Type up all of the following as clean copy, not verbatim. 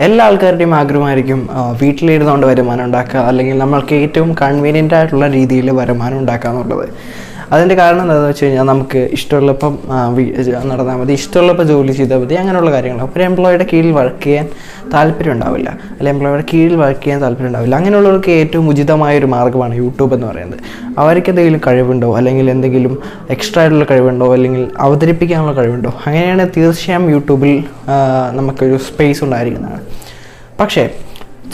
എല്ലാ ആൾക്കാരുടെയും ആഗ്രഹമായിരിക്കും വീട്ടിലിരുന്നുകൊണ്ട് വരുമാനം ഉണ്ടാക്കുക, അല്ലെങ്കിൽ നമ്മൾക്ക് ഏറ്റവും കൺവീനിയൻ്റ് ആയിട്ടുള്ള രീതിയിൽ വരുമാനം ഉണ്ടാക്കുക എന്നുള്ളത്. അതിൻ്റെ കാരണം എന്താണെന്ന് വെച്ച് കഴിഞ്ഞാൽ നമുക്ക് ഇഷ്ടമുള്ളപ്പം നടന്നാൽ മതി, ഇഷ്ടമുള്ളപ്പോൾ ജോലി ചെയ്താൽ മതി, അങ്ങനെയുള്ള കാര്യങ്ങൾ. അപ്പോൾ ഒരു എംപ്ലോയിയുടെ കീഴിൽ വർക്ക് ചെയ്യാൻ താല്പര്യം ഉണ്ടാവില്ല, അല്ലെങ്കിൽ എംപ്ലോയിയുടെ കീഴിൽ വർക്ക് ചെയ്യാൻ താല്പര്യം ഉണ്ടാവില്ല. അങ്ങനെയുള്ളവർക്ക് ഏറ്റവും ഉചിതമായൊരു മാർഗ്ഗമാണ് യൂട്യൂബ് എന്ന് പറയുന്നത്. അവർക്ക് എന്തെങ്കിലും കഴിവുണ്ടോ, അല്ലെങ്കിൽ എന്തെങ്കിലും എക്സ്ട്രാ ആയിട്ടുള്ള കഴിവുണ്ടോ, അല്ലെങ്കിൽ അവതരിപ്പിക്കാനുള്ള കഴിവുണ്ടോ, അങ്ങനെയാണ് തീർച്ചയായും യൂട്യൂബിൽ നമുക്കൊരു സ്പേസ് ഉണ്ടായിരിക്കുന്നതാണ്. പക്ഷേ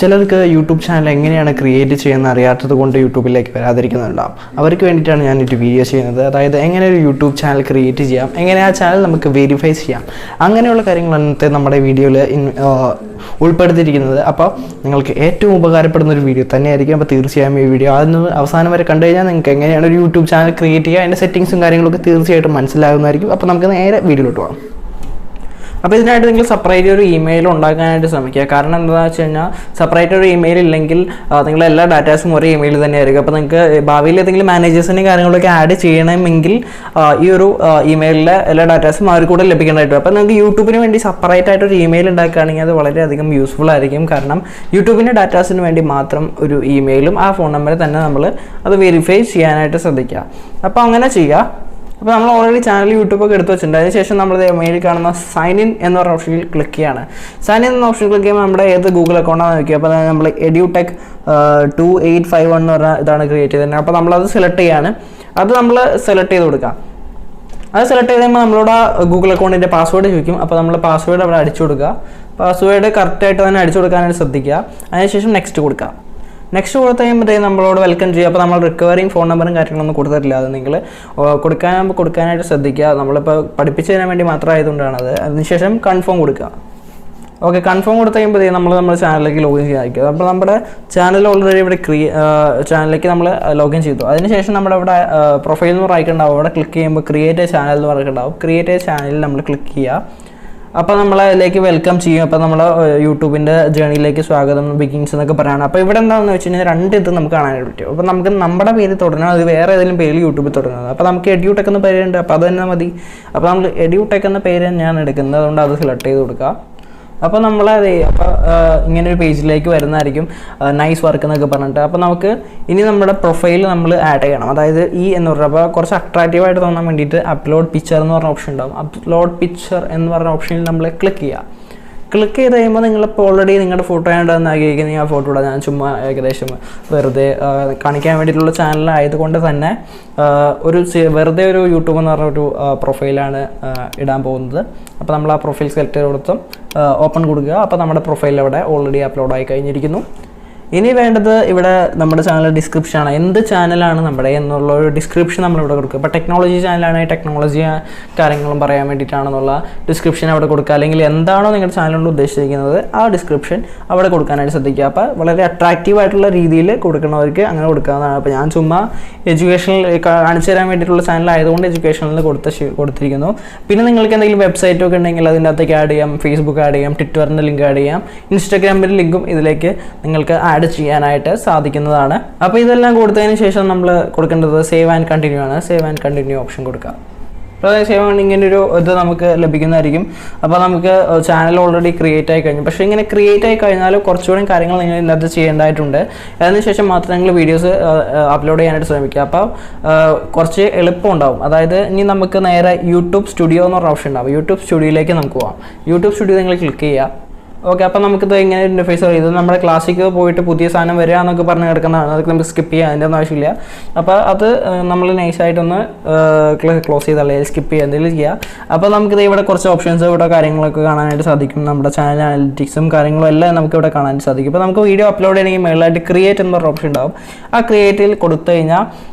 ചിലർക്ക് യൂട്യൂബ് ചാനൽ എങ്ങനെയാണ് ക്രിയേറ്റ് ചെയ്യുന്നത് അറിയാത്തത് കൊണ്ട് യൂട്യൂബിലേക്ക് വരാതിരിക്കുന്നുണ്ടാവും. അവർക്ക് വേണ്ടിയിട്ടാണ് ഞാനൊരു വീഡിയോ ചെയ്യുന്നത്. അതായത് എങ്ങനെ ഒരു യൂട്യൂബ് ചാനൽ ക്രിയേറ്റ് ചെയ്യാം, എങ്ങനെ ആ ചാനൽ നമുക്ക് വെരിഫൈ ചെയ്യാം, അങ്ങനെയുള്ള കാര്യങ്ങൾ അന്നത്തെ നമ്മുടെ വീഡിയോയിൽ ഉൾപ്പെടുത്തിയിരിക്കുന്നത്. അപ്പോൾ നിങ്ങൾക്ക് ഏറ്റവും ഉപകാരപ്പെടുന്ന ഒരു വീഡിയോ തന്നെയായിരിക്കും. അപ്പോൾ തീർച്ചയായും ഈ വീഡിയോ അതിന് അവസാനം വരെ കണ്ടു കഴിഞ്ഞാൽ നിങ്ങൾക്ക് എങ്ങനെയാണ് ഒരു യൂട്യൂബ് ചാനൽ ക്രിയേറ്റ് ചെയ്യുക, അതിൻ്റെ സെറ്റിങ്സും കാര്യങ്ങളൊക്കെ തീർച്ചയായിട്ടും മനസ്സിലാകുന്നതായിരിക്കും. അപ്പോൾ നമുക്ക് നേരെ വീഡിയോയിലോട്ട് പോകാം. അപ്പോൾ ഇതിനായിട്ട് നിങ്ങൾ സെപ്പറേറ്റ് ഒരു ഇമെയിൽ ഉണ്ടാക്കാനായിട്ട് ശ്രമിക്കുക. കാരണം എന്താണെന്ന് വെച്ച് കഴിഞ്ഞാൽ സെപ്പറേറ്റ് ഒരു ഇമെയിൽ ഇല്ലെങ്കിൽ നിങ്ങളുടെ എല്ലാ ഡാറ്റാസും ഒരേ ഇമെയിൽ തന്നെയായിരിക്കും. അപ്പോൾ നിങ്ങൾക്ക് ഭാവിയിൽ ഏതെങ്കിലും മാനേജേഴ്സിൻ്റെയും കാര്യങ്ങളൊക്കെ ആഡ് ചെയ്യണമെങ്കിൽ ഈ ഒരു ഇമെയിലിലെ എല്ലാ ഡാറ്റാസും അവർ കൂടെ ലഭിക്കേണ്ടതായിട്ട്. അപ്പോൾ നിങ്ങൾക്ക് യൂട്യൂബിന് വേണ്ടി സെപ്പറേറ്റ് ആയിട്ട് ഒരു ഇമെയിൽ ഉണ്ടാക്കുകയാണെങ്കിൽ അത് വളരെയധികം യൂസ്ഫുൾ ആയിരിക്കും. കാരണം യൂട്യൂബിൻ്റെ ഡാറ്റാസിന് വേണ്ടി മാത്രം ഒരു ഇമെയിലും ആ ഫോൺ നമ്പറിൽ തന്നെ നമ്മൾ അത് വെരിഫൈ ചെയ്യാനായിട്ട് ശ്രദ്ധിക്കുക. അപ്പോൾ അങ്ങനെ ചെയ്യുക. അപ്പോൾ നമ്മൾ ഓൾറെഡി ചാനൽ യൂട്യൂബൊക്കെ എടുത്ത് വെച്ചിട്ടുണ്ട്. അതിനുശേഷം നമ്മൾ മെയിലിൽ കാണുന്ന സൈൻ ഇൻ എന്ന പറഞ്ഞ ഓപ്ഷനിൽ ക്ലിക്ക് ചെയ്യാണ്. സൈൻ ഇൻ എന്ന ഓപ്ഷൻ ക്ലിക്ക് ചെയ്യുമ്പോൾ നമ്മുടെ ഏത് ഗൂഗിൾ അക്കൗണ്ടാണെന്ന് നോക്കുക. അപ്പോൾ നമ്മൾ EduTech 2851 എന്ന് പറഞ്ഞാൽ ഇതാണ് ക്രിയേറ്റ് ചെയ്തത്. അപ്പോൾ നമ്മളത് സെലക്ട് ചെയ്യാണ്. അത് നമ്മൾ സെലക്ട് ചെയ്ത് കൊടുക്കാം. അത് സെലക്ട് ചെയ്ത് കഴിയുമ്പോൾ നമ്മളോട് ഗൂഗിൾ അക്കൗണ്ടിൻ്റെ പാസ്വേഡ് ചോദിക്കും. അപ്പോൾ നമ്മൾ പാസ്വേഡ് അവിടെ അടിച്ചു കൊടുക്കുക. പാസ്വേഡ് കറക്റ്റായിട്ട് തന്നെ അടിച്ചു കൊടുക്കാനായിട്ട് ശ്രദ്ധിക്കുക. അതിനുശേഷം നെക്സ്റ്റ് കൊടുക്കുക. നെക്സ്റ്റ് കൊടുത്ത് കഴിയുമ്പോഴത്തേക്കും നമ്മളോട് വെൽക്കം ചെയ്യുക. അപ്പോൾ നമ്മൾ റിക്കവറിങ് ഫോൺ നമ്പറും കാര്യങ്ങളൊന്നും കൊടുത്തിട്ടില്ല. അത് നിങ്ങൾ കൊടുക്കാനായിട്ട് ശ്രദ്ധിക്കുക. നമ്മളിപ്പോൾ പഠിപ്പിച്ചു തരാൻ വേണ്ടി മാത്രമായതുകൊണ്ടാണത്. അതിനുശേഷം കൺഫേം കൊടുക്കുക. ഓക്കെ, കൺഫേം കൊടുത്ത് കഴിയുമ്പോഴത്തേക്കും നമ്മുടെ ചാനലിലേക്ക് ലോഗിൻ ചെയ്യാതിരിക്കുക. അപ്പോൾ നമ്മുടെ ചാനൽ ഓൾറെഡി ഇവിടെ ചാനലിലേക്ക് നമ്മൾ ലോഗിൻ ചെയ്തു. അതിനുശേഷം നമ്മുടെ ഇവിടെ പ്രൊഫൈൽ എന്ന് പറയുന്നുണ്ടാവും. അവിടെ ക്ലിക്ക് ചെയ്യുമ്പോൾ ക്രിയേറ്റ് എ ചാനൽ എന്ന് പറയുന്നുണ്ടാവും. ക്രിയേറ്റ് എ ചാനലിൽ നമ്മൾ ക്ലിക്ക് ചെയ്യുക. അപ്പോൾ നമ്മളതിലേക്ക് വെൽക്കം ചെയ്യും. അപ്പോൾ നമ്മൾ യൂട്യൂബിൻ്റെ ജേണിയിലേക്ക് സ്വാഗതം ബിഗിൻസ് എന്നൊക്കെ പറയുകയാണ്. അപ്പോൾ ഇവിടെ എന്താണെന്ന് വെച്ച് കഴിഞ്ഞാൽ രണ്ട് ഇത് നമുക്ക് കാണാനായിട്ട് പറ്റും. അപ്പോൾ നമുക്ക് നമ്മുടെ പേര് തുടങ്ങണം, അത് വേറെ ഏതെങ്കിലും പേരിൽ യൂട്യൂബിൽ തുടങ്ങുന്നത്. അപ്പോൾ നമുക്ക് EduTech എന്ന പേരുണ്ട്, അപ്പോൾ അത് തന്നെ മതി. അപ്പോൾ നമ്മൾ EduTech എന്ന പേര് ഞാൻ എടുക്കുന്നത്, അതുകൊണ്ട് അത് സെലക്ട് ചെയ്ത് കൊടുക്കുക. അപ്പോൾ നമ്മളത് ഇങ്ങനെ ഒരു പേജിലേക്ക് വരുന്നതായിരിക്കും, നൈസ് വർക്ക് എന്നൊക്കെ പറഞ്ഞിട്ട്. അപ്പോൾ നമുക്ക് ഇനി നമ്മുടെ പ്രൊഫൈൽ നമ്മൾ ആഡ് ചെയ്യണം. അതായത് എന്ന് പറഞ്ഞാൽ അപ്പോൾ കുറച്ച് അട്രാക്റ്റീവായിട്ട് തോന്നാൻ വേണ്ടിയിട്ട് അപ്ലോഡ് പിക്ചർ എന്ന് പറഞ്ഞ ഓപ്ഷൻ ഉണ്ടാകും. അപ്ലോഡ് പിക്ചർ എന്ന് പറഞ്ഞ ഓപ്ഷനിൽ നമ്മൾ ക്ലിക്ക് ചെയ്യുക. ക്ലിക്ക് ചെയ്ത് കഴിയുമ്പോൾ നിങ്ങളിപ്പോൾ ഓൾറെഡി നിങ്ങളുടെ ഫോട്ടോ ആയിട്ടാണ് ആഗ്രഹിക്കുന്നത്. ആ ഫോട്ടോ ഞാൻ ചുമ്മാ ഏകദേശം വെറുതെ കാണിക്കാൻ വേണ്ടിയിട്ടുള്ള ചാനലായതുകൊണ്ട് തന്നെ വെറുതെ ഒരു യൂട്യൂബ് എന്ന് പറഞ്ഞൊരു പ്രൊഫൈലാണ് ഇടാൻ പോകുന്നത്. അപ്പോൾ നമ്മൾ ആ പ്രൊഫൈൽ സെലക്ട് ചെയ്ത് കൊടുത്തും ഓപ്പൺ കൊടുക്കുക. അപ്പോൾ നമ്മുടെ പ്രൊഫൈൽ അവിടെ ഓൾറെഡി അപ്ലോഡ് ആയി കഴിഞ്ഞിരിക്കുന്നു. ഇനി വേണ്ടത് ഇവിടെ നമ്മുടെ ചാനൽ ഡിസ്ക്രിപ്ഷനാണ്. എന്ത് ചാനലാണ് നമ്മുടെ എന്നുള്ളൊരു ഡിസ്ക്രിപ്ഷൻ നമ്മളിവിടെ കൊടുക്കുക. ഇപ്പോൾ ടെക്നോളജി ചാനലാണെങ്കിൽ ടെക്നോളജി കാര്യങ്ങളും പറയാൻ വേണ്ടിയിട്ടാണെന്നുള്ള ഡിസ്ക്രിപ്ഷൻ അവിടെ കൊടുക്കുക. അല്ലെങ്കിൽ എന്താണോ നിങ്ങളുടെ ചാനലിനോട് ഉദ്ദേശിച്ചിരിക്കുന്നത് ആ ഡിസ്ക്രിപ്ഷൻ അവിടെ കൊടുക്കാനായിട്ട് ശ്രദ്ധിക്കുക. അപ്പോൾ വളരെ അട്രാക്റ്റീവ് ആയിട്ടുള്ള രീതിയിൽ കൊടുക്കുന്നവർക്ക് അങ്ങനെ കൊടുക്കാവുന്നതാണ്. അപ്പോൾ ഞാൻ ചുമ്മാ എഡ്യൂക്കേഷണൽ കാണിച്ചു തരാൻ വേണ്ടിയിട്ടുള്ള ചാനലായതുകൊണ്ട് എഡ്യൂക്കേഷനിൽ കൊടുത്തിരിക്കുന്നു. പിന്നെ നിങ്ങൾക്ക് എന്തെങ്കിലും വെബ്സൈറ്റൊക്കെ ഉണ്ടെങ്കിൽ അതിൻ്റെ അകത്തേക്ക് ആഡ് ചെയ്യാം, ഫേസ്ബുക്ക് ആഡ് ചെയ്യാം, ട്വിറ്ററിൻ്റെ ലിങ്ക് ആഡ് ചെയ്യാം, ഇൻസ്റ്റാഗ്രാമിൻ്റെ ലിങ്കും ഇതിലേക്ക് നിങ്ങൾക്ക് ആഡ് ചെയ്യാനായിട്ട് സാധിക്കുന്നതാണ്. അപ്പോൾ ഇതെല്ലാം കൊടുത്തതിന് ശേഷം നമ്മൾ കൊടുക്കേണ്ടത് സേവ് ആൻഡ് കണ്ടിന്യൂ ആണ്. സേവ് ആൻഡ് കണ്ടിന്യൂ ഓപ്ഷൻ കൊടുക്കുക. അപ്പോൾ സേവ് ആൻഡ് ഇങ്ങനൊരു ഇത് നമുക്ക് ലഭിക്കുന്നതായിരിക്കും. അപ്പോൾ നമുക്ക് ചാനൽ ഓൾറെഡി ക്രിയേറ്റ് ആയി കഴിഞ്ഞു. പക്ഷേ ഇങ്ങനെ ക്രിയേറ്റ് ആയി കഴിഞ്ഞാൽ കുറച്ചുകൂടി കാര്യങ്ങൾ നിങ്ങൾ ഇതിനകത്ത് ചെയ്യേണ്ടതായിട്ടുണ്ട്. അതിനുശേഷം മാത്രം നിങ്ങൾ വീഡിയോസ് അപ്ലോഡ് ചെയ്യാനായിട്ട് ശ്രമിക്കുക. അപ്പോൾ കുറച്ച് എളുപ്പമുണ്ടാവും. അതായത് ഇനി നമുക്ക് നേരെ യൂട്യൂബ് സ്റ്റുഡിയോ എന്ന് പറഞ്ഞ ഓപ്ഷൻ ഉണ്ടാവും. യൂട്യൂബ് സ്റ്റുഡിയോയിലേക്ക് നമുക്ക് പോകാം. യൂട്യൂബ് സ്റ്റുഡിയോ നിങ്ങൾ ക്ലിക്ക് ചെയ്യുക. ഓക്കെ, അപ്പോൾ നമുക്കിത് ഇങ്ങനെ ഇൻ്റർഫേസ് ഇത് നമ്മുടെ ക്ലാസ്സിക്ക് പോയിട്ട് പുതിയ സാധനം വരിക എന്നൊക്കെ പറഞ്ഞ് കിടക്കുന്നതാണ്. അതൊക്കെ നമുക്ക് സ്കിപ്പ് ചെയ്യാം, അതിൻ്റെ ഒന്നും ആവശ്യമില്ല. അപ്പോൾ അത് നമ്മൾ നൈസായിട്ടൊന്ന് ക്ലോസ് ചെയ്ത് അല്ലെങ്കിൽ സ്കിപ്പ് ചെയ്യുക, എന്തെങ്കിലും ചെയ്യുക. അപ്പോൾ നമുക്കിത് ഇവിടെ കുറച്ച് ഓപ്ഷൻസ് ഇവിടെ കാര്യങ്ങളൊക്കെ കാണാനായിട്ട് സാധിക്കും. നമ്മുടെ ചാനൽ അനലിറ്റിക്സും കാര്യങ്ങളും എല്ലാം നമുക്ക് ഇവിടെ കാണാനായിട്ട് സാധിക്കും. ഇപ്പോൾ നമുക്ക് വീഡിയോ അപ്ലോഡ് ചെയ്യണമെങ്കിൽ മേളിലായിട്ട് ക്രിയേറ്റ് എന്ന് പറഞ്ഞ ഓപ്ഷൻ ഉണ്ടാവും. ആ ക്രിയേറ്റിൽ കൊടുത്തു കഴിഞ്ഞാൽ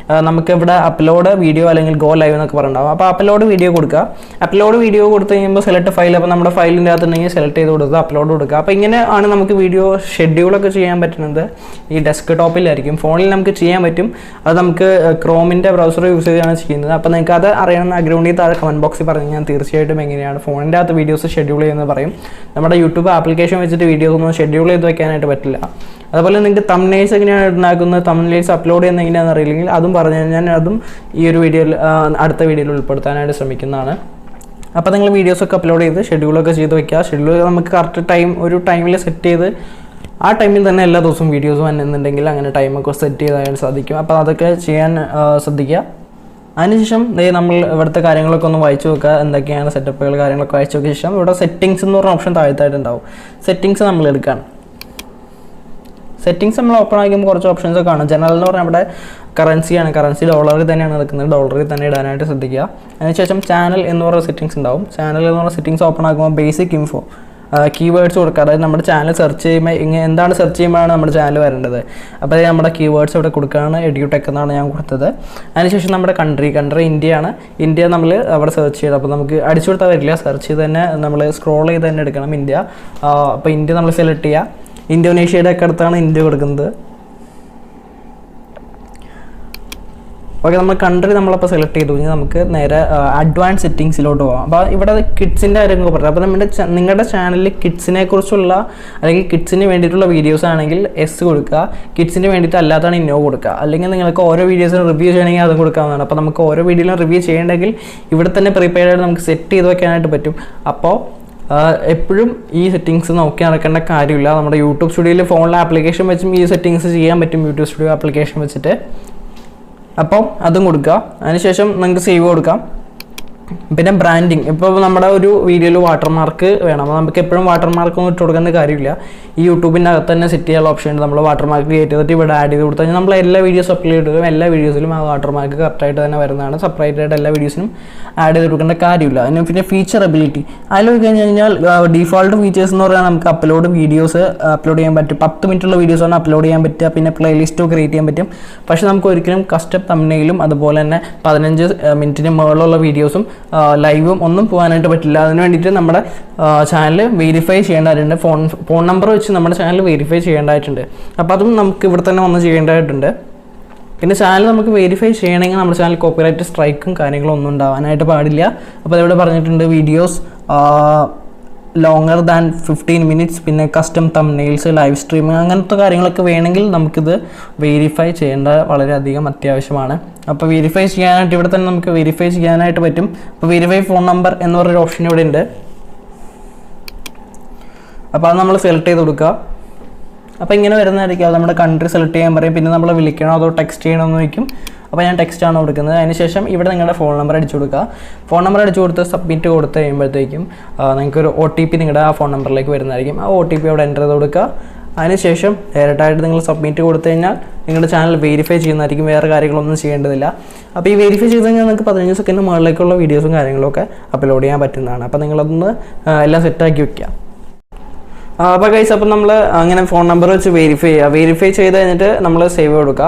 നമുക്ക് ഇവിടെ അപ്ലോഡ് വീഡിയോ അല്ലെങ്കിൽ ഗോ ലൈവ് എന്നൊക്കെ പറഞ്ഞിട്ടുണ്ടാവും. അപ്പോൾ അപ്ലോഡ് വീഡിയോ കൊടുക്കുക. അപ്ലോഡ് വീഡിയോ കൊടുത്തു കഴിയുമ്പോൾ സെലക്ട് ഫയൽ, അപ്പോൾ നമ്മുടെ ഫയലിൻ്റെ അകത്തുണ്ടെങ്കിൽ സെലക്ട് ചെയ്ത് കൊടുക്കുക, അപ്ലോഡ് കൊടുക്കുക. അപ്പോൾ ഇങ്ങനെ ആണ് നമുക്ക് വീഡിയോ ഷെഡ്യൂളൊക്കെ ചെയ്യാൻ പറ്റുന്നത്. ഈ ഡെസ്ക് ടോപ്പിലായിരിക്കും. ഫോണിൽ നമുക്ക് ചെയ്യാൻ പറ്റും. അത് നമുക്ക് ക്രോമിൻ്റെ ബ്രൗസർ യൂസ് ചെയ്താണ് ചെയ്യുന്നത്. അപ്പോൾ നിങ്ങൾക്ക് അത് അറിയണമെന്ന് ആഗ്രഹമുണ്ടെങ്കിൽ താഴെ കമൻറ്റ് ബോക്സിൽ പറഞ്ഞ് ഞാൻ തീർച്ചയായിട്ടും എങ്ങനെയാണ് ഫോണിൻ്റെ അകത്ത് വീഡിയോസ് ഷെഡ്യൂൾ ചെയ്യുന്നത് പറയും. നമ്മുടെ യൂട്യൂബ് ആപ്ലിക്കേഷൻ വെച്ചിട്ട് വീഡിയോസ് ഒന്നും ഷെഡ്യൂൾ ചെയ്ത് വെക്കാനായിട്ട് പറ്റില്ല. അതുപോലെ നിങ്ങൾക്ക് തംബ്നെയിൽസ് എങ്ങനെയാണ് ഉണ്ടാക്കുന്നത്, തംബ്നെയിൽസ് അപ്ലോഡ് ചെയ്യുന്നത് എങ്ങനെയാണെന്ന് അറിയില്ലെങ്കിൽ അതും പറഞ്ഞു കഴിഞ്ഞാൽ അതും ഈ ഒരു വീഡിയോയിൽ അടുത്ത വീഡിയോയിൽ ഉൾപ്പെടുത്താനായിട്ട് ശ്രമിക്കുന്നതാണ്. അപ്പോൾ നിങ്ങൾ വീഡിയോസൊക്കെ അപ്ലോഡ് ചെയ്ത് ഷെഡ്യൂളൊക്കെ ചെയ്ത് വെക്കുക. ഷെഡ്യൂൾ നമുക്ക് കറക്റ്റ് ഒരു ടൈമിൽ സെറ്റ് ചെയ്ത് ആ ടൈമിൽ തന്നെ എല്ലാ ദിവസവും വീഡിയോസ് വന്നിട്ടുണ്ടെങ്കിൽ അങ്ങനെ ടൈമൊക്കെ സെറ്റ് ചെയ്താൽ സാധിക്കും. അപ്പോൾ അതൊക്കെ ചെയ്യാൻ ശ്രദ്ധിക്കുക. അതിനുശേഷം നമ്മൾ ഇവിടുത്തെ കാര്യങ്ങളൊക്കെ ഒന്ന് വായിച്ചു നോക്കുക, എന്തൊക്കെയാണ് സെറ്റപ്പുകൾ കാര്യങ്ങളൊക്കെ വായിച്ചു നോക്കിയ ശേഷം ഇവിടെ സെറ്റിങ്സ് എന്ന് പറഞ്ഞ ഓപ്ഷൻ താഴത്തായിട്ടുണ്ടാവും. സെറ്റിങ്സ് നമ്മൾ എടുക്കുകയാണ്. സെറ്റിങ്സ് നമ്മൾ ഓപ്പൺ ആക്കുമ്പോൾ കുറച്ച് ഓപ്ഷൻസ് ഒക്കെ കാണും. ജനറൽ എന്ന് പറഞ്ഞാൽ ഇവിടെ കറൻസിയാണ്, കറൻസി ഡോളറിൽ തന്നെയാണ് നിൽക്കുന്നത്, ഡോളറിൽ തന്നെ ഇടാനായിട്ട് ശ്രദ്ധിക്കുക. അതിനുശേഷം ചാനൽ എന്ന് പറയുന്ന സെറ്റിങ്സ് ഉണ്ടാവും. ചാനൽ എന്ന് പറഞ്ഞ സെറ്റിങ്സ് ഓപ്പൺ ആക്കുമ്പോൾ ബേസിക് ഇൻഫോ കീവേഡ്സ് കൊടുക്കുക. അതായത് നമ്മുടെ ചാനൽ സെർച്ച് ചെയ്യുമ്പോൾ എന്താണ് സെർച്ച് ചെയ്യുമ്പോഴാണ് നമ്മുടെ ചാനൽ വരേണ്ടത്. അപ്പോൾ അത് നമ്മുടെ കീവേഡ്സ് ഇവിടെ കൊടുക്കുകയാണ്. എഡ്യൂടെക് എന്നാണ് ഞാൻ കൊടുത്തത്. അതിനുശേഷം നമ്മുടെ കൺട്രി ഇന്ത്യയാണ്. ഇന്ത്യ നമ്മൾ അവിടെ സെർച്ച് ചെയ്ത്, അപ്പോൾ നമുക്ക് അടിച്ചു കൊടുത്താൽ വരില്ല, സെർച്ച് ചെയ്ത് തന്നെ നമ്മൾ സ്ക്രോൾ ചെയ്ത് തന്നെ എടുക്കണം ഇന്ത്യ. അപ്പോൾ ഇന്ത്യ നമ്മൾ സെലക്ട് ചെയ്യുക. ഇന്തോനേഷ്യയുടെ ഒക്കെ അടുത്താണ് ഇന്ത്യ കൊടുക്കുന്നത്. ഓക്കെ, നമ്മൾ കൺട്രി നമ്മളപ്പോൾ സെലക്ട് ചെയ്തു കഴിഞ്ഞാൽ നമുക്ക് നേരെ അഡ്വാൻസ് സെറ്റിങ്സിലോട്ട് പോകാം. അപ്പോൾ ഇവിടെ കിഡ്സിൻ്റെ കാര്യങ്ങളൊക്കെ പറയാം. അപ്പോൾ നിങ്ങളുടെ ചാനലിൽ കിഡ്സിനെ കുറിച്ചുള്ള അല്ലെങ്കിൽ കിഡ്സിന് വേണ്ടിയിട്ടുള്ള വീഡിയോസ് ആണെങ്കിൽ എസ് കൊടുക്കുക, കിഡ്സിന് വേണ്ടിയിട്ട് അല്ലാത്തതാണ് നോ കൊടുക്കുക. അല്ലെങ്കിൽ നിങ്ങൾക്ക് ഓരോ വീഡിയോസിനും റിവ്യൂ ചെയ്യണമെങ്കിൽ അതും കൊടുക്കാവുന്നതാണ്. അപ്പോൾ നമുക്ക് ഓരോ വീഡിയോയിലും റിവ്യൂ ചെയ്യണമെങ്കിൽ ഇവിടെ തന്നെ പ്രീപെയ്ഡ് ആയിട്ട് നമുക്ക് സെറ്റ് ചെയ്ത് വെക്കാനായിട്ട് പറ്റും. അപ്പോൾ എപ്പോഴും ഈ സെറ്റിങ്സ് നോക്കി നടക്കേണ്ട കാര്യമില്ല. നമ്മുടെ യൂട്യൂബ് സ്റ്റുഡിയോയിൽ ഫോണിലെ ആപ്ലിക്കേഷൻ വെച്ചും ഈ സെറ്റിങ്സ് ചെയ്യാൻ പറ്റും, യൂട്യൂബ് സ്റ്റുഡിയോ ആപ്ലിക്കേഷൻ വെച്ചിട്ട്. അപ്പം അതും കൊടുക്കുക. അതിനുശേഷം നിങ്ങൾക്ക് സേവ് കൊടുക്കാം. പിന്നെ ബ്രാൻഡിങ്, ഇപ്പോൾ നമ്മുടെ ഒരു വീഡിയോയിൽ വാട്ടർമാർക്ക് വേണം, അപ്പോൾ നമുക്ക് എപ്പോഴും വാട്ടർമാർക്കൊന്നും ഇട്ട് കൊടുക്കേണ്ട കാര്യമില്ല. ഈ യൂട്യൂബിൻ്റെ അകത്ത് തന്നെ സെറ്റ് ചെയ്യാനുള്ള ഓപ്ഷൻ ഉണ്ട്. നമ്മൾ വാട്ടർമാർക്ക് ക്രിയേറ്റ് ചെയ്തിട്ട് ഇവിടെ ആഡ് ചെയ്ത് കൊടുത്താൽ നമ്മൾ എല്ലാ വീഡിയോസ് അപ്ലോഡ് ചെയ്യും, എല്ലാ വീഡിയോസിലും ആ വാട്ടർമാർക്ക് കറക്റ്റായിട്ട് തന്നെ വരുന്നതാണ്. സെപ്പറേറ്റ് ആയിട്ട് എല്ലാ വീഡിയോസിനും ആഡ് ചെയ്ത് കൊടുക്കേണ്ട കാര്യമില്ല. അതിന് പിന്നെ ഫീച്ചർ എബിലിറ്റി അതിൽ പോയി കഴിഞ്ഞ് കഴിഞ്ഞാൽ ഡിഫോൾട്ട് ഫീച്ചേഴ്സ് എന്ന് പറഞ്ഞാൽ നമുക്ക് വീഡിയോസ് അപ്ലോഡ് ചെയ്യാൻ പറ്റും. 10 മിനിറ്റുള്ള വീഡിയോസാണ് അപ്ലോഡ് ചെയ്യാൻ പറ്റുക. പിന്നെ പ്ലേലിസ്റ്റോ ക്രിയേറ്റ് ചെയ്യാൻ പറ്റും. പക്ഷേ നമുക്ക് ഒരിക്കലും കസ്റ്റം തംബ്നെയിലും അതുപോലെ തന്നെ 15 മിനിറ്റിന് മുകളിലുള്ള വീഡിയോസും ലൈവും ഒന്നും പോകാനായിട്ട് പറ്റില്ല. അതിന് വേണ്ടിയിട്ട് നമ്മുടെ ചാനൽ വെരിഫൈ ചെയ്യേണ്ടതായിട്ടുണ്ട്. ഫോൺ നമ്പർ വെച്ച് നമ്മുടെ ചാനൽ വെരിഫൈ ചെയ്യേണ്ടതായിട്ടുണ്ട്. അപ്പോൾ അതും നമുക്ക് ഇവിടെ തന്നെ വന്ന് ചെയ്യേണ്ടതായിട്ടുണ്ട്. പിന്നെ ചാനൽ നമുക്ക് വെരിഫൈ ചെയ്യണമെങ്കിൽ നമ്മുടെ ചാനൽ കോപ്പിറൈറ്റ് സ്ട്രൈക്കും കാര്യങ്ങളും ഒന്നും ഉണ്ടാവാനായിട്ട് പാടില്ല. അപ്പോൾ അതിവിടെ പറഞ്ഞിട്ടുണ്ട് വീഡിയോസ് ലോങ്ങർ ദാൻ 15 മിനിറ്റ്സ്, പിന്നെ കസ്റ്റം തംബ്നെയിൽസ്, ലൈവ് സ്ട്രീമിംഗ്, അങ്ങനത്തെ കാര്യങ്ങളൊക്കെ വേണമെങ്കിൽ നമുക്കിത് വെരിഫൈ ചെയ്യേണ്ട വളരെയധികം അത്യാവശ്യമാണ്. അപ്പോൾ വെരിഫൈ ചെയ്യാനായിട്ട് ഇവിടെ തന്നെ നമുക്ക് വെരിഫൈ ചെയ്യാനായിട്ട് പറ്റും. അപ്പോൾ വെരിഫൈ ഫോൺ നമ്പർ എന്ന് പറഞ്ഞൊരു ഓപ്ഷൻ ഇവിടെ ഉണ്ട്. അപ്പോൾ അത് നമ്മൾ സെലക്ട് ചെയ്ത് കൊടുക്കുക. അപ്പോൾ ഇങ്ങനെ വരുന്നതായിരിക്കും. അത് നമ്മുടെ കൺട്രി സെലക്ട് ചെയ്യാൻ പറയും. പിന്നെ നമ്മൾ വിളിക്കണോ അതോ ടെക്സ്റ്റ് ചെയ്യണമെന്ന് ചോദിക്കും. അപ്പോൾ ഞാൻ ടെക്സ്റ്റാണ് കൊടുക്കുന്നത്. അതിനുശേഷം ഇവിടെ നിങ്ങളുടെ ഫോൺ നമ്പർ അടിച്ചു കൊടുക്കുക. ഫോൺ നമ്പർ അടിച്ചു കൊടുത്ത് സബ്മിറ്റ് കൊടുത്ത് കഴിയുമ്പോഴത്തേക്കും നിങ്ങൾക്കൊരു OTP നിങ്ങളുടെ ആ ഫോൺ നമ്പറിലേക്ക് വരുന്നതായിരിക്കും. ആ OTP അവിടെ എൻ്റർ ചെയ്ത് കൊടുക്കുക. അതിനുശേഷം ഡയറക്റ്റായിട്ട് നിങ്ങൾ സബ്മിറ്റ് കൊടുത്തു കഴിഞ്ഞാൽ നിങ്ങളുടെ ചാനൽ വെരിഫൈ ചെയ്യുന്നതായിരിക്കും. വേറെ കാര്യങ്ങളൊന്നും ചെയ്യേണ്ടതില്ല. അപ്പോൾ ഈ വെരിഫൈ ചെയ്ത് കഴിഞ്ഞാൽ നിങ്ങൾക്ക് 15 സെക്കൻഡ് മുകളിലേക്കുള്ള വീഡിയോസും കാര്യങ്ങളൊക്കെ അപ്ലോഡ് ചെയ്യാൻ പറ്റുന്നതാണ്. അപ്പോൾ നിങ്ങളതൊന്ന് എല്ലാം സെറ്റാക്കി വയ്ക്കുക. അപ്പോൾ ഗൈസ്, അപ്പോൾ നമ്മൾ അങ്ങനെ ഫോൺ നമ്പർ വെച്ച് വെരിഫൈ ചെയ്ത് കഴിഞ്ഞിട്ട് നമ്മൾ സേവ് കൊടുക്കുക.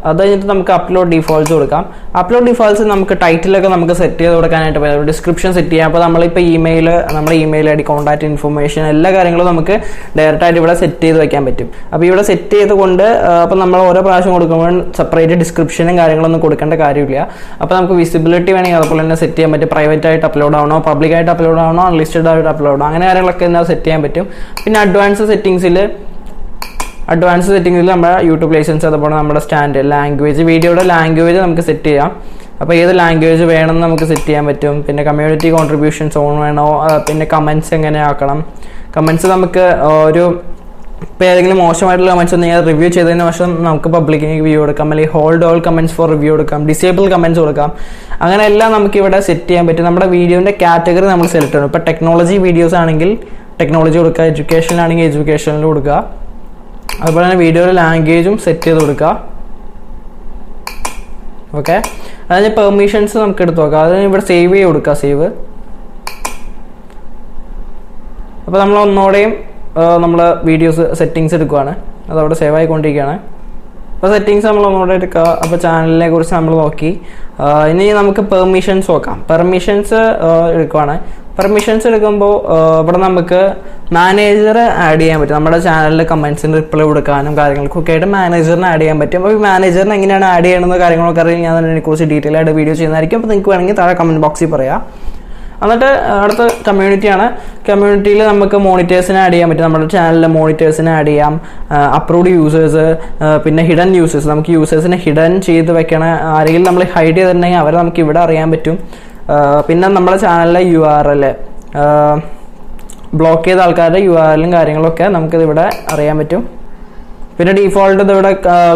അത് കഴിഞ്ഞിട്ട് നമുക്ക് അപ്ലോഡ് ഡീഫോൾട്ട്സ് കൊടുക്കാം. അപ്ലോഡ് ഡീഫോൾട്ട്സ് നമുക്ക് ടൈറ്റിലൊക്കെ നമുക്ക് സെറ്റ് ചെയ്ത് കൊടുക്കാനായിട്ട് പറ്റും, ഡിസ്ക്രിപ്ഷൻ സെറ്റ് ചെയ്യാം. അപ്പോൾ നമ്മളിപ്പോൾ നമ്മുടെ ഇമെയിൽ ID, കോൺടാക്ട് ഇൻഫർമേഷൻ, എല്ലാ കാര്യങ്ങളും നമുക്ക് ഡയറക്റ്റായിട്ട് ഇവിടെ സെറ്റ് ചെയ്ത് വയ്ക്കാൻ പറ്റും. അപ്പോൾ ഇവിടെ സെറ്റ് ചെയ്തുകൊണ്ട് അപ്പോൾ നമ്മൾ ഓരോ പ്രാവശ്യം കൊടുക്കുമ്പോൾ സെപ്പറേറ്റ് ഡിസ്ക്രിപ്ഷനും കാര്യങ്ങളൊന്നും കൊടുക്കേണ്ട കാര്യമില്ല. അപ്പോൾ നമുക്ക് വിസിബിലിറ്റി വേണമെങ്കിൽ അതുപോലെ തന്നെ സെറ്റ് ചെയ്യാൻ പറ്റും. പ്രൈവറ്റ് ആയിട്ട് അപ്ലോഡ് ആവണോ, പബ്ലിക്കായിട്ട് അപ്ലോഡ് ആവണോ, അൺലിസ്റ്റഡ് ആയിട്ട് അപ്ലോഡ് ആവണോ, അങ്ങനെ കാര്യങ്ങളൊക്കെ എന്നാൽ സെറ്റ് ചെയ്യാൻ പറ്റും. പിന്നെ അഡ്വാൻസ് സെറ്റിങ്സിൽ നമ്മുടെ യൂട്യൂബ് ലൈസൻസ്, അതുപോലെ നമ്മുടെ സ്റ്റാൻഡേർഡ് ലാംഗ്വേജ്, വീഡിയോയുടെ ലാംഗ്വേജ് നമുക്ക് സെറ്റ് ചെയ്യാം. അപ്പോൾ ഏത് ലാംഗ്വേജ് വേണമെന്ന് നമുക്ക് സെറ്റ് ചെയ്യാൻ പറ്റും. പിന്നെ കമ്മ്യൂണിറ്റി കോൺട്രിബ്യൂഷൻസ് ഓൺ വേണോ, പിന്നെ കമൻറ്റ്സ് എങ്ങനെ ആക്കണം. കമൻറ്റ്സ് നമുക്ക് ഇപ്പോൾ ഏതെങ്കിലും മോശമായിട്ടുള്ള കമൻറ്റ്സ് ഉണ്ടെങ്കിൽ റിവ്യൂ ചെയ്തതിന് ശേഷം നമുക്ക് പബ്ലിക്കിന് വ്യൂ കൊടുക്കാം, അല്ലെങ്കിൽ hold all comments four review കൊടുക്കാം, ഡിസേബിൾ കമൻറ്റ്സ് കൊടുക്കാം. അങ്ങനെ എല്ലാം നമുക്ക് ഇവിടെ സെറ്റ് ചെയ്യാൻ പറ്റും. നമ്മുടെ വീഡിയോൻ്റെ കാറ്റഗറി നമ്മൾ സെലക്ട് ചെയ്യണം. ഇപ്പോൾ ടെക്നോളജി വീഡിയോസ് ആണെങ്കിൽ ടെക്നോളജി കൊടുക്കുക, എഡ്യൂക്കേഷനിലാണെങ്കിൽ എഡ്യൂക്കേഷനിൽ കൊടുക്കുക. അതുപോലെ തന്നെ വീഡിയോയുടെ ലാംഗ്വേജും സെറ്റ് ചെയ്ത് കൊടുക്കുക. ഓക്കെ, അതിന് പെർമിഷൻസ് നമുക്ക് എടുത്ത് നോക്കാം. അതിന് ഇവിടെ സേവ് ചെയ്ത് കൊടുക്കുക. സേവ്. അപ്പോൾ നമ്മൾ ഒന്നോടെയും നമ്മൾ വീഡിയോസ് സെറ്റിങ്സ് എടുക്കുകയാണ്. അതവിടെ സേവ് ആയിക്കൊണ്ടിരിക്കുകയാണ്. അപ്പോൾ സെറ്റിങ്സ് നമ്മൾ ഒന്നുകൂടെ എടുക്കുക. അപ്പോൾ ചാനലിനെ കുറിച്ച് നമ്മൾ നോക്കി. ഇനി നമുക്ക് പെർമിഷൻസ് നോക്കാം. പെർമിഷൻസ് എടുക്കുകയാണ്. പെർമിഷൻസ് എടുക്കുമ്പോൾ ഇവിടെ നമുക്ക് മാനേജറെ ആഡ് ചെയ്യാൻ പറ്റും. നമ്മുടെ ചാനലിൽ കമൻറ്റ്സിന് റിപ്ലൈ കൊടുക്കാനും കാര്യങ്ങൾക്കൊക്കെ ആയിട്ട് മാനേജറിനെ ആഡ് ചെയ്യാൻ പറ്റും. അപ്പോൾ ഈ മാനേജറിനെ എങ്ങനെയാണ് ആഡ് ചെയ്യണമെന്ന കാര്യങ്ങളൊക്കെ അറിയാൻ ഞാൻ അതിനെക്കുറിച്ച് ഡീറ്റെയിൽ ആയിട്ട് വീഡിയോ ചെയ്യുന്നതായിരിക്കും. അപ്പോൾ നിങ്ങൾക്ക് വേണമെങ്കിൽ താഴെ കമൻറ്റ് ബോക്സിൽ പറയാം. എന്നിട്ട് അടുത്ത കമ്മ്യൂണിറ്റിയാണ്. കമ്മ്യൂണിറ്റിയിൽ നമുക്ക് മോണിറ്റേഴ്സിനെ ആഡ് ചെയ്യാൻ പറ്റും. നമ്മുടെ ചാനലിലെ മോണിറ്റേഴ്സിനെ ആഡ് ചെയ്യാം, അപ്രൂവ്ഡ് യൂസേഴ്സ്, പിന്നെ ഹിഡൻ യൂസേഴ്സ്. നമുക്ക് യൂസേഴ്സിനെ ഹിഡൻ ചെയ്ത് വെക്കണ ആരെങ്കിലും നമ്മൾ ഹൈഡ് ചെയ്തിട്ടുണ്ടെങ്കിൽ അവരെ നമുക്ക് ഇവിടെ അറിയാൻ പറ്റും. പിന്നെ നമ്മുടെ ചാനലിലെ URL ബ്ലോക്ക് ചെയ്ത ആൾക്കാരുടെ URLും കാര്യങ്ങളൊക്കെ നമുക്കിതിവിടെ അറിയാൻ പറ്റും. പിന്നെ ഡീഫോൾട്ട് ഇതിവിടെ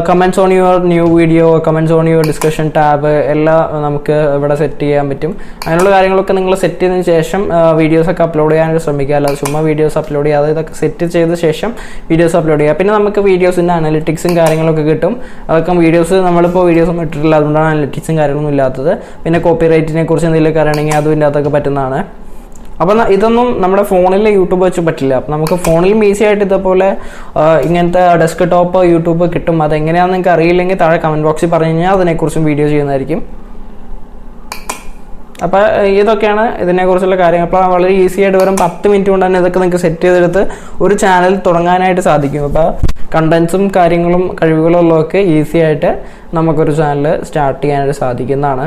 comments on your new video, comments on your discussion tab എല്ലാം നമുക്ക് ഇവിടെ സെറ്റ് ചെയ്യാൻ പറ്റും. അങ്ങനെയുള്ള കാര്യങ്ങളൊക്കെ നിങ്ങൾ സെറ്റ് ചെയ്തതിന് ശേഷം വീഡിയോസൊക്കെ അപ്ലോഡ് ചെയ്യാനായിട്ട് ശ്രമിക്കുക. അല്ലാതെ ചുമ്മാ വീഡിയോസ് അപ്ലോഡ് ചെയ്യാതെ ഇതൊക്കെ സെറ്റ് ചെയ്ത ശേഷം വീഡിയോസ് അപ്ലോഡ് ചെയ്യുക. പിന്നെ നമുക്ക് വീഡിയോസിൻ്റെ അനലിറ്റിക്സും കാര്യങ്ങളൊക്കെ കിട്ടും. അതൊക്കെ വീഡിയോസ് നമ്മളിപ്പോൾ വീഡിയോസൊന്നും ഇട്ടിട്ടില്ല, അതുകൊണ്ടാണ് അനലിറ്റിക്സും കാര്യങ്ങളൊന്നും ഇല്ലാത്തത്. പിന്നെ കോപ്പി റൈറ്റിനെ കുറിച്ച് എന്തെങ്കിലുമൊക്കെ അറിയണമെങ്കിൽ അതും ഇതിൻ്റെ അകത്തൊക്കെ പറ്റുന്നതാണ്. അപ്പം ഇതൊന്നും നമ്മുടെ ഫോണിലെ യൂട്യൂബ് വെച്ച് പറ്റില്ല. അപ്പം നമുക്ക് ഫോണിലും ഈസി ആയിട്ട് ഇതേപോലെ ഇങ്ങനത്തെ ഡെസ്ക് ടോപ്പ് യൂട്യൂബ് കിട്ടും. അതെങ്ങനെയാണെന്ന് നിങ്ങൾക്ക് അറിയില്ലെങ്കിൽ താഴെ കമൻറ്റ് ബോക്സിൽ പറഞ്ഞു കഴിഞ്ഞാൽ അതിനെക്കുറിച്ചും വീഡിയോ ചെയ്യുന്നതായിരിക്കും. അപ്പോൾ ഇതൊക്കെയാണ് ഇതിനെക്കുറിച്ചുള്ള കാര്യങ്ങൾ. അപ്പോൾ വളരെ ഈസി ആയിട്ട് വെറും 10 മിനിറ്റ് കൊണ്ട് തന്നെ ഇതൊക്കെ നിങ്ങൾക്ക് സെറ്റ് ചെയ്തെടുത്ത് ഒരു ചാനൽ തുടങ്ങാനായിട്ട് സാധിക്കും. അപ്പോൾ കണ്ടൻസും കാര്യങ്ങളും കഴിവുകളും ഉള്ളതൊക്കെ ഈസി ആയിട്ട് നമുക്കൊരു ചാനൽ സ്റ്റാർട്ട് ചെയ്യാനായിട്ട് സാധിക്കുന്നതാണ്.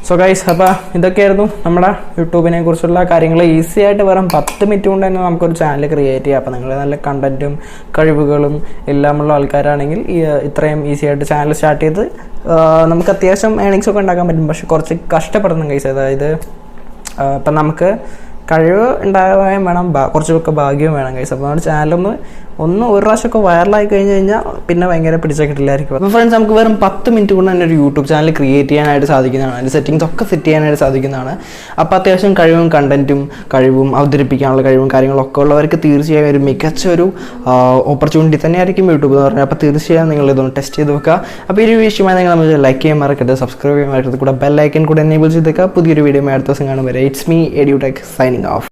സോ ഗൈസ്, അപ്പോൾ ഇതൊക്കെയായിരുന്നു നമ്മുടെ യൂട്യൂബിനെ കുറിച്ചുള്ള കാര്യങ്ങൾ. ഈസി ആയിട്ട് വെറും 10 മിനിറ്റ് കൊണ്ട് തന്നെ നമുക്കൊരു ചാനൽ ക്രിയേറ്റ് ചെയ്യാം. അപ്പോൾ നിങ്ങൾ നല്ല കണ്ടൻറ്റും കഴിവുകളും എല്ലാമുള്ള ആൾക്കാരാണെങ്കിൽ ഇത്രയും ഈസി ആയിട്ട് ചാനൽ സ്റ്റാർട്ട് ചെയ്ത് നമുക്ക് അത്യാവശ്യം ഏണിങ്സ് ഒക്കെ ഉണ്ടാക്കാൻ പറ്റും. പക്ഷെ കുറച്ച് കഷ്ടപ്പെടണം ഗൈസ്. അതായത് ഇപ്പം നമുക്ക് കഴിവ് ഉണ്ടാകാൻ വേണം, കുറച്ചൊക്കെ ഭാഗ്യവും വേണം ഗൈസ്. അപ്പോൾ നമ്മുടെ ചാനലൊന്ന് ഒരു പ്രാവശ്യമൊക്കെ വൈറലായി കഴിഞ്ഞ് കഴിഞ്ഞാൽ പിന്നെ ഭയങ്കര പിടിച്ചാൽ കിട്ടില്ലായിരിക്കും. അപ്പോൾ ഫ്രണ്ട്സ്, നമുക്ക് വെറും 10 മിനിറ്റ് കൊണ്ട് തന്നെ ഒരു യൂട്യൂബ് ചാനൽ ക്രിയേറ്റ് ചെയ്യാനായിട്ട് സാധിക്കുന്നതാണ്. അതിൻ്റെ സെറ്റിങ്സ് ഒക്കെ സെറ്റ് ചെയ്യാനായിട്ട് സാധിക്കുന്നതാണ്. അപ്പോൾ അത്യാവശ്യം കഴിവും അവതരിപ്പിക്കാനുള്ള കഴിവും കാര്യങ്ങളൊക്കെ ഉള്ളവർക്ക് തീർച്ചയായും ഒരു മികച്ച ഒരു ഓപ്പർച്യൂണിറ്റി തന്നെയായിരിക്കും യൂട്യൂബ് എന്ന് പറഞ്ഞാൽ. അപ്പോൾ തീർച്ചയായും നിങ്ങൾ ഇതൊന്ന് ടെസ്റ്റ് ചെയ്ത് വെക്കുക. അപ്പോൾ ഈ ഒരു വിഷയമായി നിങ്ങൾ നമ്മൾ ലൈക്ക് ചെയ്യാൻ മറക്കരുത്, സബ്സ്ക്രൈബ് ചെയ്യാൻ മറക്കരുത്, കൂടെ ബെൽ ഐക്കൺ കൂടെ എനേബിൾ ചെയ്തേക്കുക. പുതിയൊരു വീഡിയോ അടുത്ത ദിവസം കാണും വരെ. It's me edtech signing off.